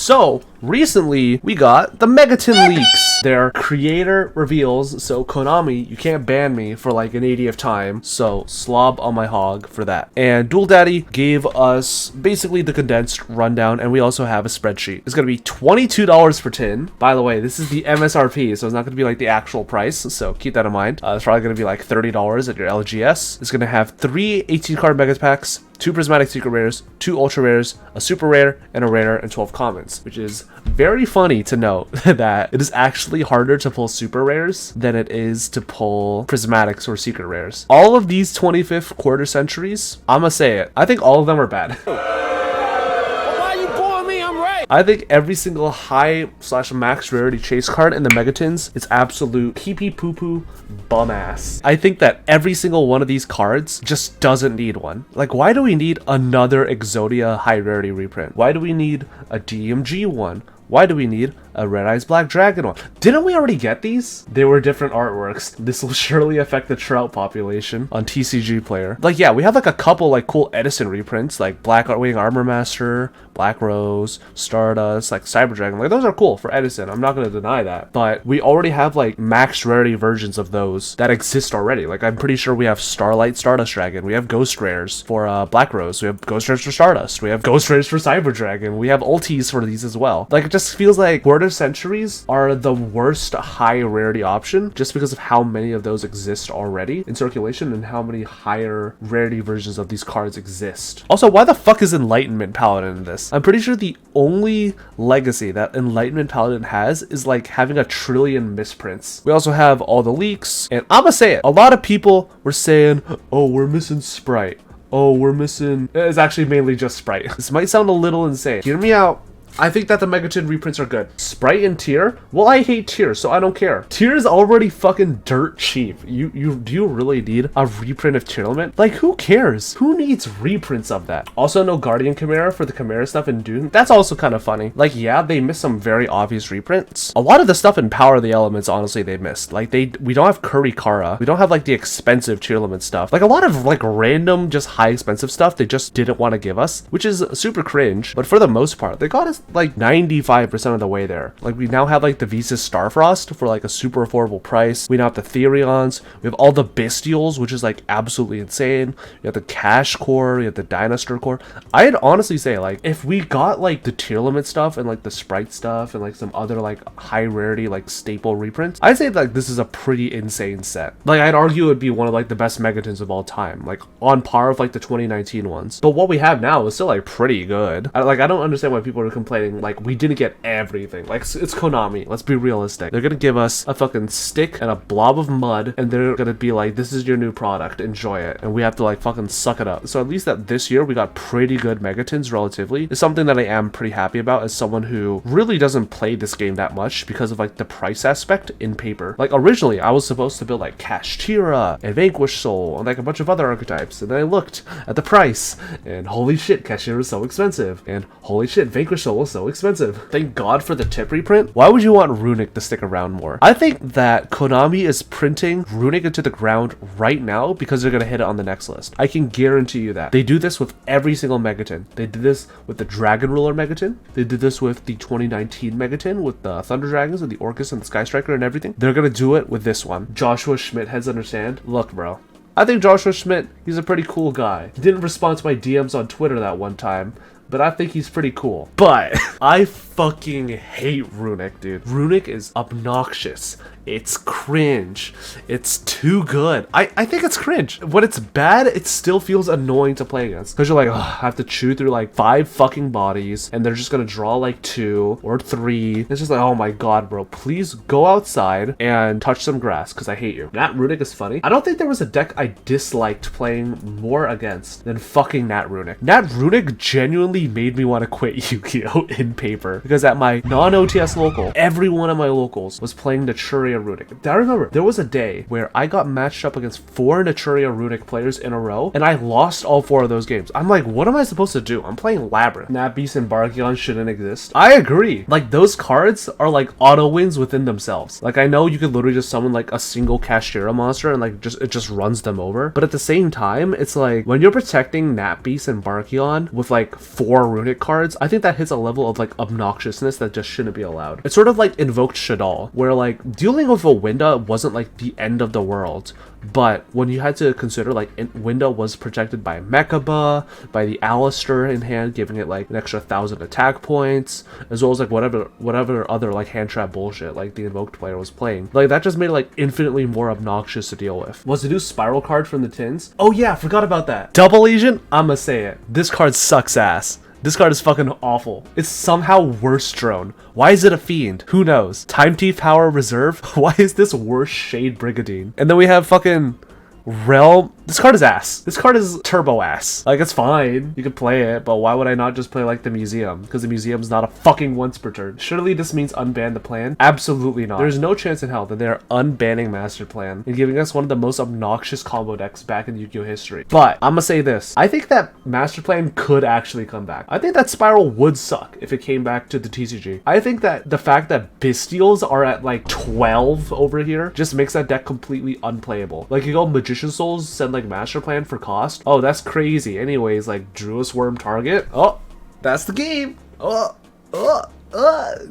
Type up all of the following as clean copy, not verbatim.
So recently we got the Megaton leaks. Their creator reveals, so Konami, you can't ban me for like an 80th time, so slob on my hog for that. And Dual Daddy gave us basically the condensed rundown, and we also have a spreadsheet. It's gonna be $22 per tin. By the way, this is the MSRP, so it's not gonna be like the actual price, so keep that in mind. It's probably gonna be like $30 at your LGS. It's gonna have 3 18 card mega packs, 2 prismatic secret rares, 2 ultra rares, a super rare, and a rare, and 12 commons, which is very funny to note that it is actually harder to pull super rares than it is to pull prismatics or secret rares. All of these 25th quarter centuries, I'ma say it, I think all of them are bad. I think every single high/max rarity chase card in the Megatons is absolute pee-pee poo-poo bum ass. I think that every single one of these cards just doesn't need one. Like, why do we need another Exodia high rarity reprint? Why do we need a DMG one? Why do we need a Red Eyes Black Dragon one? Didn't we already get these? They were different artworks. This will surely affect the Trout population on TCG Player. Like, yeah, we have like a couple like cool Edison reprints, like Black Wing Armor Master, Black Rose, Stardust, like Cyber Dragon. Like, those are cool for Edison. I'm not going to deny that. But we already have like max rarity versions of those that exist already. Like, I'm pretty sure we have Starlight Stardust Dragon. We have Ghost Rares for Black Rose. We have Ghost Rares for Stardust. We have Ghost Rares for Cyber Dragon. We have ultis for these as well. Like, it just feels like quarter centuries are the worst high rarity option just because of how many of those exist already in circulation and how many higher rarity versions of these cards exist. Also, why the fuck is Enlightenment Paladin in this? I'm pretty sure the only legacy that Enlightenment Paladin has is like having 1 trillion misprints. We also have all the leaks, and I'ma say it, a lot of people were saying, oh, we're missing Sprite. Oh, we're missing... It's actually mainly just Sprite. This might sound a little insane. Hear me out. I think that the Megaton reprints are good. Sprite and Tier? Well, I hate Tier, so I don't care. Tier is already fucking dirt cheap. Do you really need a reprint of Tearlament? Like, who cares? Who needs reprints of that? Also, no Guardian Chimera for the Chimera stuff in Dune. That's also kind of funny. Like, yeah, they missed some very obvious reprints. A lot of the stuff in Power of the Elements, honestly, they missed. Like, we don't have Curry Kara. We don't have, like, the expensive Tearlament stuff. Like, a lot of, like, random, just high expensive stuff they just didn't want to give us, which is super cringe. But for the most part, they got us like 95% of the way there. Like, we now have like the Visas Starfrost for like a super affordable price. We now have the Therions. We have all the Bestials, which is like absolutely insane. We have the Cash Core. We have the Dinosaur Core. I'd honestly say, like, if we got like the Tearlament stuff and like the Sprite stuff and like some other like high rarity like staple reprints, I'd say like this is a pretty insane set. Like, I'd argue it would be one of like the best Megatons of all time, like on par with like the 2019 ones. But what we have now is still like pretty good. I don't understand why people are complaining like we didn't get everything. Like, it's Konami. Let's be realistic. They're gonna give us a fucking stick and a blob of mud, and they're gonna be like, this is your new product, enjoy it. And we have to like fucking suck it up. So at least that this year we got pretty good Megatons relatively. It's something that I am pretty happy about as someone who really doesn't play this game that much because of like the price aspect in paper. Like, originally I was supposed to build like Kashtira and Vanquish Soul and like a bunch of other archetypes, and then I looked at the price and holy shit, Kashtira is so expensive, and holy shit, Vanquish Soul is so expensive. Thank God for the tip reprint. Why would you want Runic to stick around more? I think that Konami is printing Runic into the ground right now because they're gonna hit it on the next list. I can guarantee you that. They do this with every single Megaton. They did this with the Dragon Ruler Megaton. They did this with the 2019 Megaton with the Thunder Dragons and the Orcus and the Sky Striker and everything. They're gonna do it with this one. Joshua Schmidt heads understand. Look, bro. I think Joshua Schmidt, he's a pretty cool guy. He didn't respond to my DMs on Twitter that one time, but I think he's pretty cool. But I fucking hate Runic, dude. Runic is obnoxious. It's cringe. It's too good. I think it's cringe. When it's bad, it still feels annoying to play against. Because you're like, I have to chew through like 5 fucking bodies, and they're just gonna draw like 2 or 3. It's just like, oh my god, bro. Please go outside and touch some grass, because I hate you. Nat Runic is funny. I don't think there was a deck I disliked playing more against than fucking Nat Runic. Nat Runic genuinely made me want to quit Yu-Gi-Oh! In paper. Because at my non-OTS local, every one of my locals was playing the Churi Naturia Runic. I remember there was a day where I got matched up against 4 Naturia Runic players in a row, and I lost all 4 of those games. I'm like, what am I supposed to do? I'm playing Labyrinth. Napbeast and Barkion shouldn't exist. I agree. Like, those cards are like auto wins within themselves. Like, I know you could literally just summon like a single Kashtira monster and like it just runs them over. But at the same time, it's like when you're protecting Napbeast and Barkion with like 4 Runic cards, I think that hits a level of like obnoxiousness that just shouldn't be allowed. It's sort of like Invoked Shaddoll, where like dealing with a Winda wasn't like the end of the world. But when you had to consider, like, Winda was protected by Mechaba, by the Alistair in hand, giving it, like, an extra 1,000 attack points, as well as, like, whatever other, like, hand trap bullshit, like, the Invoked player was playing. Like, that just made it, like, infinitely more obnoxious to deal with. Was the new Spiral card from the tins? Oh, yeah, forgot about that. Double Legion? I'ma say it. This card sucks ass. This card is fucking awful. It's somehow worse drone. Why is it a fiend? Who knows? Time Thief Power Reserve? Why is this worse Shade Brigadine? And then we have fucking Realm. This card is ass. This card is turbo ass. Like, it's fine. You could play it, but why would I not just play, like, the Museum? Because the Museum's not a fucking once per turn. Surely this means unban the plan? Absolutely not. There's no chance in hell that they're unbanning Master Plan and giving us one of the most obnoxious combo decks back in Yu-Gi-Oh history. But, I'm gonna say this. I think that Master Plan could actually come back. I think that Spiral would suck if it came back to the TCG. I think that the fact that Bystials are at, like, 12 over here just makes that deck completely unplayable. Like, you go Magician Souls, send like Master Plan for cost. Oh, that's crazy. Anyways, like Druis Worm target. Oh, that's the game.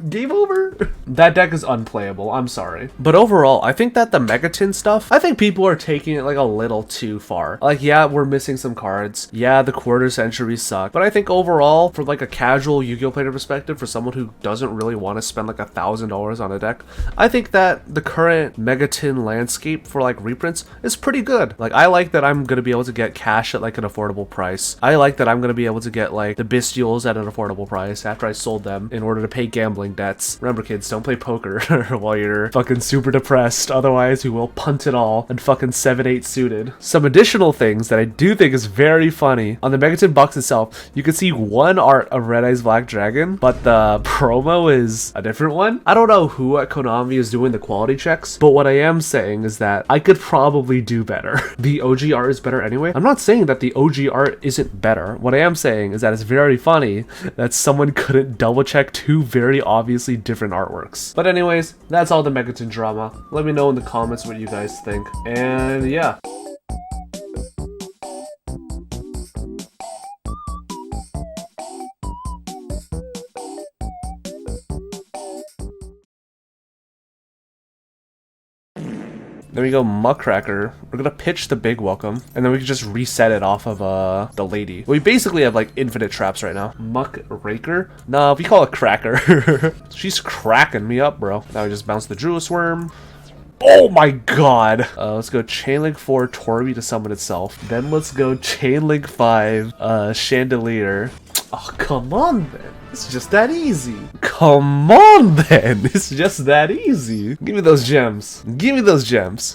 Game over. That deck is unplayable. I'm sorry. But overall, I think that the Megaton stuff, I think people are taking it like a little too far. Like, yeah, we're missing some cards. Yeah, the quarter centuries suck. But I think overall, from like a casual Yu-Gi-Oh player perspective, for someone who doesn't really want to spend like $1,000 on a deck, I think that the current Megaton landscape for like reprints is pretty good. Like, I like that I'm going to be able to get cash at like an affordable price. I like that I'm going to be able to get like the Bystials at an affordable price after I sold them in order to pay gambling debts. Remember, kids, don't play poker while you're fucking super depressed. Otherwise, we will punt it all and fucking 7-8 suited. Some additional things that I do think is very funny. On the Megaton box itself, you can see one art of Red Eyes Black Dragon, but the promo is a different one. I don't know who at Konami is doing the quality checks, but what I am saying is that I could probably do better. The OG art is better anyway. I'm not saying that the OG art isn't better. What I am saying is that it's very funny that someone couldn't double check 2 very obviously different artworks. But anyways, that's all the Megaton drama. Let me know in the comments what you guys think. And yeah. Then we go Muckracker. We're gonna pitch the big welcome, and then we can just reset it off of the lady. We basically have like infinite traps right now. Muckraker? No, we call it Cracker. She's cracking me up, bro. Now we just bounce the Druis Worm. Oh my god! Let's go Chainlink 4 Torby to summon itself. Then let's go Chainlink 5 Chandelier. Oh, come on then. It's just that easy. Come on then. It's just that easy. Give me those gems. Give me those gems.